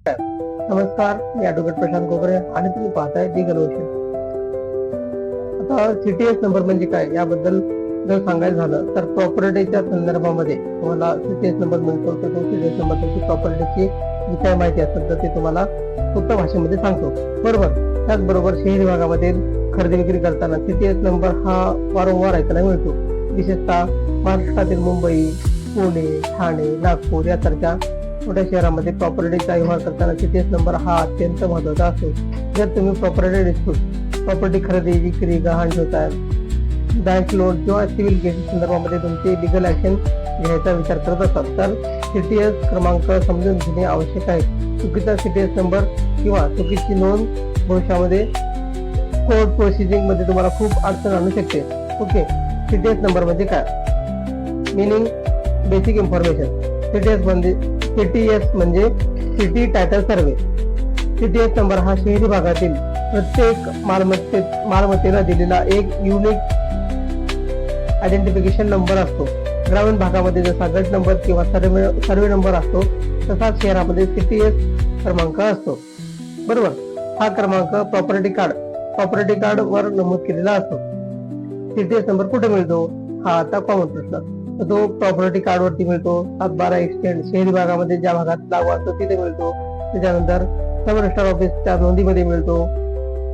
नमस्कार, मी ॲडव्होकेट प्रशांत गोगरे आणि तुम्ही पाहताय लीगल ओशन. आता सीटीएस नंबर म्हणजे काय याबद्दल जर सांगायचं झालं तर प्रॉपर्टीच्या संदर्भामध्ये तुम्हाला सीटीएस नंबर मिळतो. तर तो सीटीएस नंबर तुमची प्रॉपर्टीची जी काय माहिती असेल तर ते तुम्हाला सोप्या भाषेमध्ये सांगतो, बरोबर. त्याचबरोबर शहरी भागामध्ये खरेदी विक्री करताना सीटीएस नंबर हा वारंवार ऐकायला मिळतो. विशेषतः महाराष्ट्रातील मुंबई, पुणे, ठाणे, नागपूर यासारख्या मोठ्या शहरामध्ये प्रॉपर्टीचा व्यवहार करताना सीटीएस नंबर हा अत्यंत महत्वाचा असतो. जर तुम्ही प्रॉपर्टी डिस्प्यूट, प्रॉपर्टी खरेदी विक्री, गहाण ठेवताय, बँक लोन किंवा सिव्हिल केसेस संदर्भामध्ये तुमची लिगल ऍक्शन घ्यायचा विचार करत असाल तर सीटीएस क्रमांक समजून घेणे आवश्यक आहे. चुकीचा सीटीएस नंबर किंवा चुकीची नोंद भविष्यामध्ये कोर्ट प्रोसिजिंग मध्ये तुम्हाला खूप अडचण आणू शकते. ओके, सीटीएस नंबर म्हणजे काय? Meaning, basic information. सीटीएस म्हणजे सिटी टायटल सर्वे. सीटीएस नंबर हा शहरी भागातील प्रत्येक मालमत्तेला दिलेला एक युनिक आयडेंटिफिकेशन नंबर असतो. ग्रामीण भागामध्ये जसा गट नंबर किंवा सर्वे नंबर असतो तसाच शहरामध्ये सीटीएस क्रमांक असतो, बरोबर. हा क्रमांक प्रॉपर्टी कार्ड वर नमूद केलेला असतो. सीटीएस नंबर कुठे मिळतो हा आता कॉमन प्रश्न. तो प्रॉपर्टी कार्ड वरती मिळतो. 7/12 एक्सटेंड शहरी भागामध्ये ज्या भागात लागू असतो तिथे मिळतो. त्याच्यानंतर सब रजिस्टर ऑफिसच्या नोंदीमध्ये मिळतो.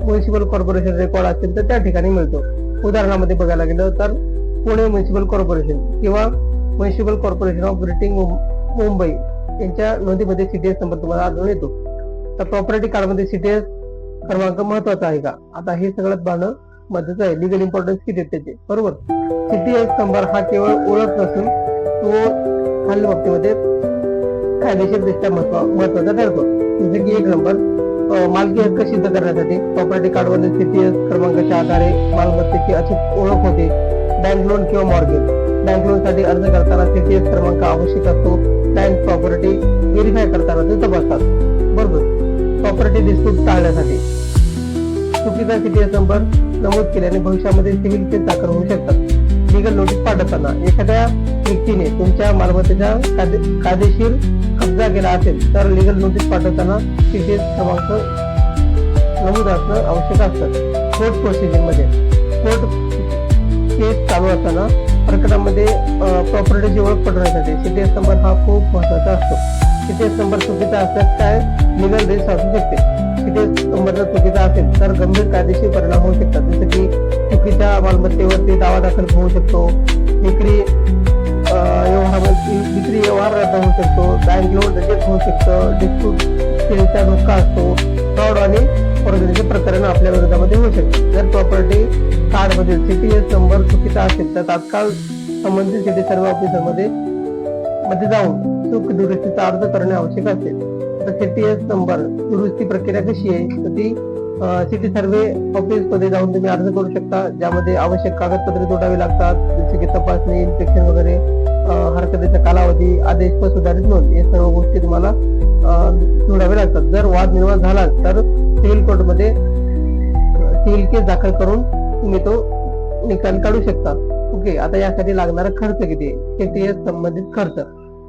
म्युनिसिपल कॉर्पोरेशन रेकॉर्ड असेल तर त्या ठिकाणी मिळतो. उदाहरणामध्ये बघायला गेलं तर पुणे म्युनिसिपल कॉर्पोरेशन किंवा municipal corporation of greater Mumbai यांच्या नोंदीमध्ये सीटीएस नंबर तुम्हाला आढळून येतो. तर प्रॉपर्टी कार्ड मध्ये सीटीएस क्रमांक महत्वाचा आहे का? आता हे सगळं पाहणं महत्वाचं आहे. लिगल इम्पॉर्टन्स किती आहेत त्याचे, बरोबर. सीटीएस नंबर हा केवळ ओळख नसून तो खालील बाबतीमध्ये कायदेशीरदृष्ट्या महत्वाचा ठरतो. जसे की 1 नंबर, मालकी हक्क सिद्ध करण्यासाठी प्रॉपर्टी कार्ड मध्ये सीटीएस क्रमांकाच्या आधारे मालमत्तेची अचूक ओळख होते. बँक लोन किंवा मॉर्गेज, बँक लोन साठी अर्ज करताना सीटीएस क्रमांक आवश्यक असतो. बँक प्रॉपर्टी व्हेरीफाय करताना ते तपासतात, बरोबर. प्रॉपर्टी डिस्प्यूट टाळण्यासाठी चुकीचा सीटीएस नंबर नमूद केल्याने भविष्यामध्ये सिव्हिल केस दाखल होऊ शकतात. लीगल नोटीस पाठवताना एखाद्या व्यक्तीने तुमच्या मालमत्तेचा कायदेशीर कब्जा केला असेल तर लीगल नोटीस पाठवताना सीटीएस क्रमांक नमूद असणं आवश्यक असतं. कोर्ट प्रोसिजिंग मध्ये कोर्ट केस चालू असताना प्रकरणामध्ये प्रॉपर्टीची ओळख पटवण्यासाठी सीटीएस नंबर हा खूप महत्वाचा असतो. सीटीएस नंबर चुकीचा असल्यास काय लीगल रिस्क असू शकते. सीटीएस नंबर जर चुकीचा असेल तर गंभीर कायदेशीर परिणाम होऊ शकतात. जसे की चुकीच्या मालमत्तेवरती दावा दाखल होऊ शकतो, विक्री व्यवहार रद्द होऊ शकतो, बँक लोन रिजेक्ट होऊ शकतं, डिस्प्यूट केलेचा धोका असतो, फ्रॉड आणि फॉर्जरीचे प्रकरण आपल्या विरोधामध्ये होऊ शकते. जर प्रॉपर्टी कार्ड मधील सीटीएस नंबर चुकीचा असेल तर तात्काळ संबंधित सिटी सर्व्हे ऑफिसर मध्ये जाऊन चूक दुरुस्तीचा अर्ज करणे आवश्यक असते. तर सीटीएस नंबर दुरुस्ती प्रक्रिया कशी आहे तर ती सिटी सर्व्हे ऑफिस मध्ये जाऊन तुम्ही अर्ज करू शकता, ज्यामध्ये आवश्यक कागदपत्रे जोडावी लागतात, जसे की तपासणी, इन्स्पेक्शन वगैरे, हरकतीचा कालावधी, आदेश व सुधारित नोंद या सर्व गोष्टी तुम्हाला जोडाव्या लागतात. जर वाद निर्माण झाला तर सिव्हिल कोर्टमध्ये सिव्हिल केस दाखल करून तुम्ही तो निकाल काढू शकता. ओके, आता यासाठी लागणारा खर्च किती आहे? सीटीएस संबंधित खर्च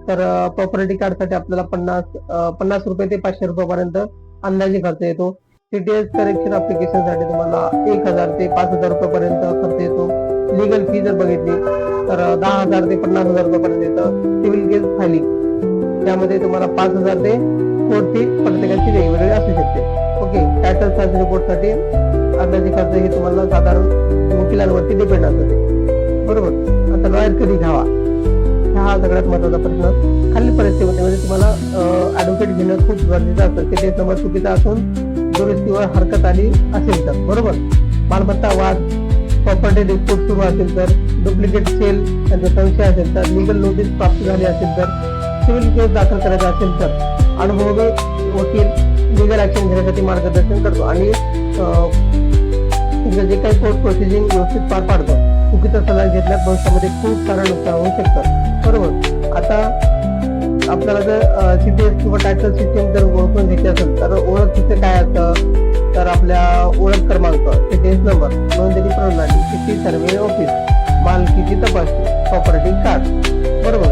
तर प्रॉपर्टी कार्ड साठी आपल्याला 50 रुपये ते 500 रुपयापर्यंत अंदाजे खर्च येतो. सीटीएस करेक्शन ऍप्लिकेशन साठी तुम्हाला 1000 ते 5000 रुपयापर्यंत खर्च येतो. लिगल फी जर बघितली तर 10,000 ते 50,000 रुपयापर्यंत येतं. सिव्हिल केस फायलिंग त्यामध्ये तुम्हाला 5,000 ते कोर्ट फी प्रत्येकाची वेगवेगळी असू शकते. ओके, टायटल सर्च रिपोर्ट साठी अंदाजे खर्च हे तुम्हाला साधारण वकिलांवरती डिपेंड असते, बरोबर. आता लॉयर कधी घ्यावा हा सगळ्यात महत्वाचा प्रश्न. खालील परिस्थितीमध्ये तुम्हाला ऍडव्होकेट घेणं खूप गरजेचं असतं. सीटीएस नंबर चुकीचा असून दुरुस्तीवर हरकत आली असेल तर, बरोबर. मालमत्ता वाद, प्रॉपर्टी डिस्प्यूट सुरू असेल तर, डुप्लिकेट सेल यांचा संशय असेल तर, लिगल नोटीस प्राप्त झाली असेल तर, सिव्हिल केस दाखल करायचा असेल तर, अनुभवी वकील लिगल ऍक्शन घेण्यासाठी मार्गदर्शन करतो आणि जे काही कोर्ट प्रोसिजिंग व्यवस्थित पार पाडतो. चुकीचा सल्ला घेतल्यास भविष्यामध्ये खूप सारं नुकसान होऊ शकतं, बरोबर. आता आपल्याला जर सीटीएस किंवा टायटल सिस्टीम जर ओळखून घ्यायची असेल तर ओळख तिथे काय असतं तर आपल्या ओळख क्रमांक, सीटीएस नंबर, नोंदणी प्रणाली, सिटी सर्व्हे ऑफिस, मालकीची तपासणी, प्रॉपर्टी कार्ड, बरोबर.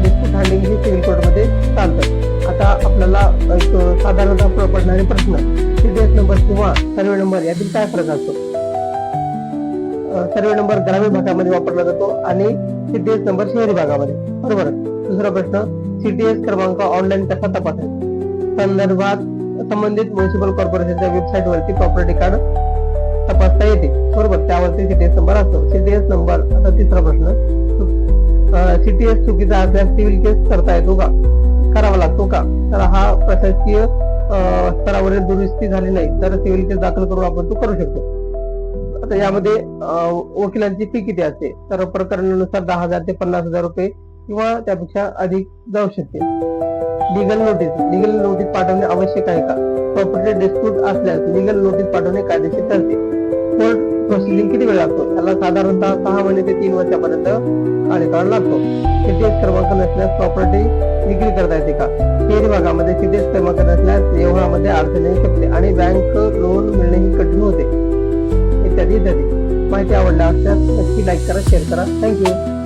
डिस्प्यूट हँडलिंग हे सिव्हिल कोर्टमध्ये चालतं. आता आपल्याला एक साधारणतः पडणारे प्रश्न, सीडीएस नंबर किंवा सर्वे नंबर यातील काय फरक असतो? सर्वे नंबर ग्रामीण भागामध्ये वापरला जातो आणि सीडीएस नंबर शहरी भागामध्ये. बरोबर. दुसरा प्रश्न, सीडीएस क्रमांक ऑनलाईन कसा तपासायचा? संदर्भात संबंधित म्युनिसिपल कॉर्पोरेशनच्या वेबसाईट वरती प्रॉपर्टी कार्ड तपासता येते. बरोबर, त्यावरती सीडीएस नंबर असतो. CDS number. आता तिसरा प्रश्न, सीटीएस चुकीचा असल्यास सिव्हिल केस करता येतो का? करावा लागतो का? तर हा प्रशासकीय स्तरावरील दुरुस्ती झाली नाही तर सिव्हिल केस दाखल करून आपण तो करू शकतो. आता यामध्ये वकिलांची फी किती असते? तर प्रकरणानुसार 10,000 ते 50,000 रुपये किंवा त्यापेक्षा अधिक जाऊ शकते. लिगल नोटीस पाठवणे आवश्यक आहे का? प्रॉपर्टी डिस्प्यूट असल्यास लिगल नोटीस पाठवणे कायदेशीर ठरते. कोर्ट प्रोसिडिंग किती वेळ लागतो? त्याला साधारणतः 6 महिने ते 3 वर्षापर्यंत कार्यकाळ लागतो. सीडीएस क्रमांक नसल्यास प्रॉपर्टी विक्री करता येते का? शहरी भागामध्ये सीडीएस क्रमांक नसल्यास व्यवहारामध्ये अडचण येऊ शकते आणि बँक लोन मिळणेही कठीण होते, इत्यादी इत्यादी. माहिती आवडल्यास नक्की लाईक करा, शेअर करा. थँक्यू.